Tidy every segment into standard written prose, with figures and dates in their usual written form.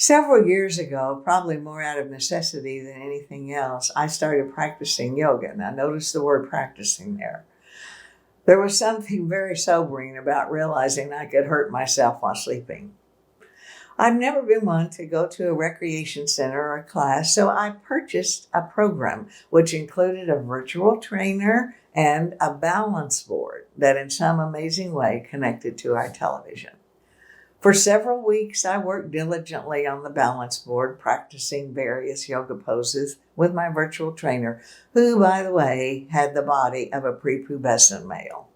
Several years ago, probably more out of necessity than anything else, I started practicing yoga. Now, notice the word practicing there. There was something very sobering about realizing I could hurt myself while sleeping. I've never been one to go to a recreation center or a class, so I purchased a program which included a virtual trainer and a balance board that in some amazing way connected to our television. For several weeks, I worked diligently on the balance board, practicing various yoga poses with my virtual trainer, who, by the way, had the body of a prepubescent male.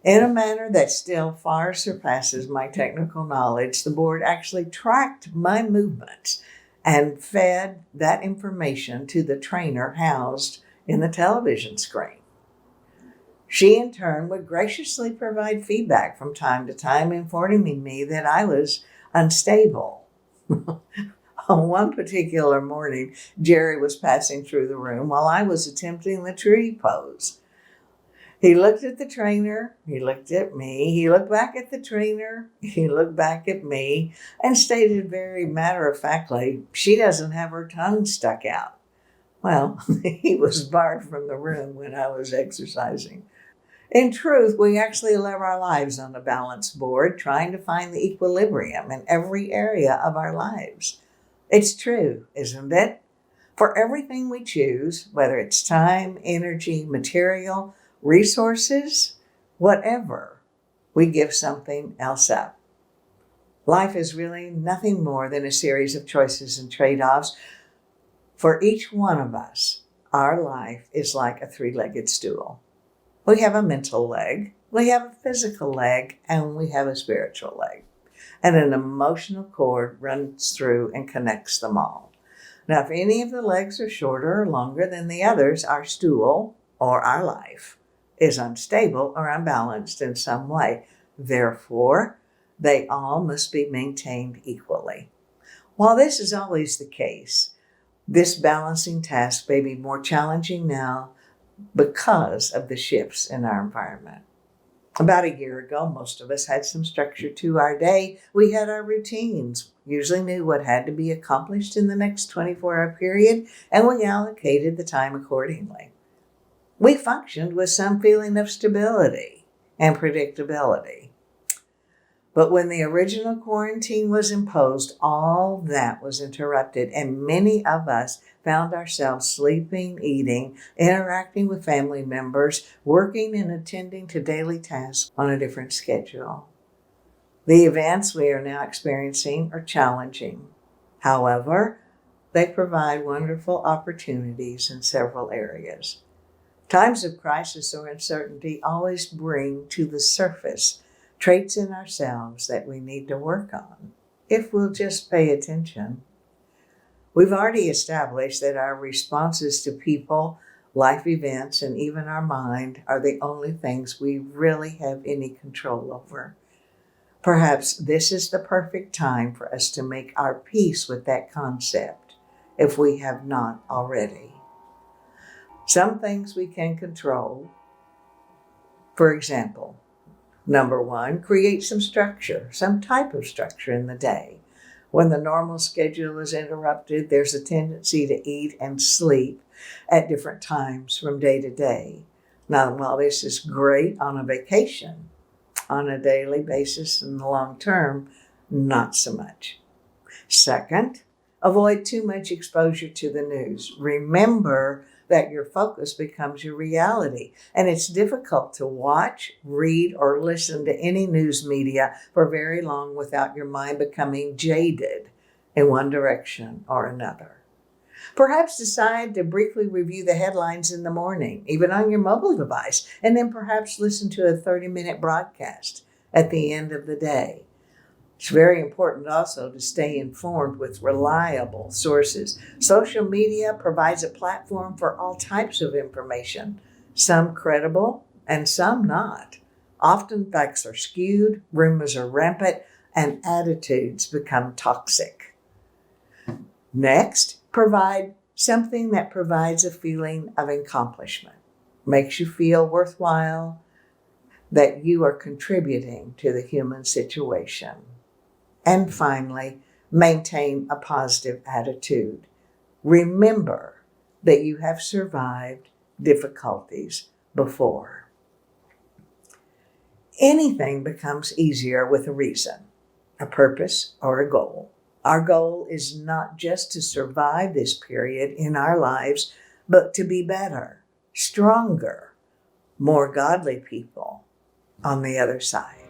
In a manner that still far surpasses my technical knowledge, the board actually tracked my movements and fed that information to the trainer housed in the television screen. She, in turn, would graciously provide feedback from time to time, informing me that I was unstable. On one particular morning, Jerry was passing through the room while I was attempting the tree pose. He looked at the trainer, he looked at me, he looked back at the trainer, he looked back at me, and stated very matter-of-factly, "She doesn't have her tongue stuck out." Well, he was barred from the room when I was exercising. In truth, we actually live our lives on a balance board, trying to find the equilibrium in every area of our lives. It's true, isn't it? For everything we choose, whether it's time, energy, material, resources, whatever, we give something else up. Life is really nothing more than a series of choices and trade-offs. For each one of us, our life is like a three-legged stool. We have a mental leg, we have a physical leg, and we have a spiritual leg. And an emotional cord runs through and connects them all. Now, if any of the legs are shorter or longer than the others, our stool, or our life, is unstable or unbalanced in some way. Therefore, they all must be maintained equally. While this is always the case, this balancing task may be more challenging now because of the shifts in our environment. About a year ago, most of us had some structure to our day. We had our routines, usually knew what had to be accomplished in the next 24-hour period, and we allocated the time accordingly. We functioned with some feeling of stability and predictability. But when the original quarantine was imposed, all that was interrupted, and many of us found ourselves sleeping, eating, interacting with family members, working and attending to daily tasks on a different schedule. The events we are now experiencing are challenging. However, they provide wonderful opportunities in several areas. Times of crisis or uncertainty always bring to the surface traits in ourselves that we need to work on, if we'll just pay attention. We've already established that our responses to people, life events, and even our mind are the only things we really have any control over. Perhaps this is the perfect time for us to make our peace with that concept, if we have not already. Some things we can control. For example, number one, create some structure, some type of structure in the day. When the normal schedule is interrupted, there's a tendency to eat and sleep at different times from day to day. Now, while this is great on a vacation, on a daily basis in the long term, not so much. Second, avoid too much exposure to the news. Remember that your focus becomes your reality. And it's difficult to watch, read, or listen to any news media for very long without your mind becoming jaded in one direction or another. Perhaps decide to briefly review the headlines in the morning, even on your mobile device, and then perhaps listen to a 30-minute broadcast at the end of the day. It's very important also to stay informed with reliable sources. Social media provides a platform for all types of information, some credible and some not. Often facts are skewed, rumors are rampant, and attitudes become toxic. Next, provide something that provides a feeling of accomplishment, makes you feel worthwhile, that you are contributing to the human situation. And finally, Maintain a positive attitude. Remember that you have survived difficulties before. Anything becomes easier with a reason, a purpose, or a goal. Our goal is not just to survive this period in our lives, but to be better, stronger, more godly people on the other side.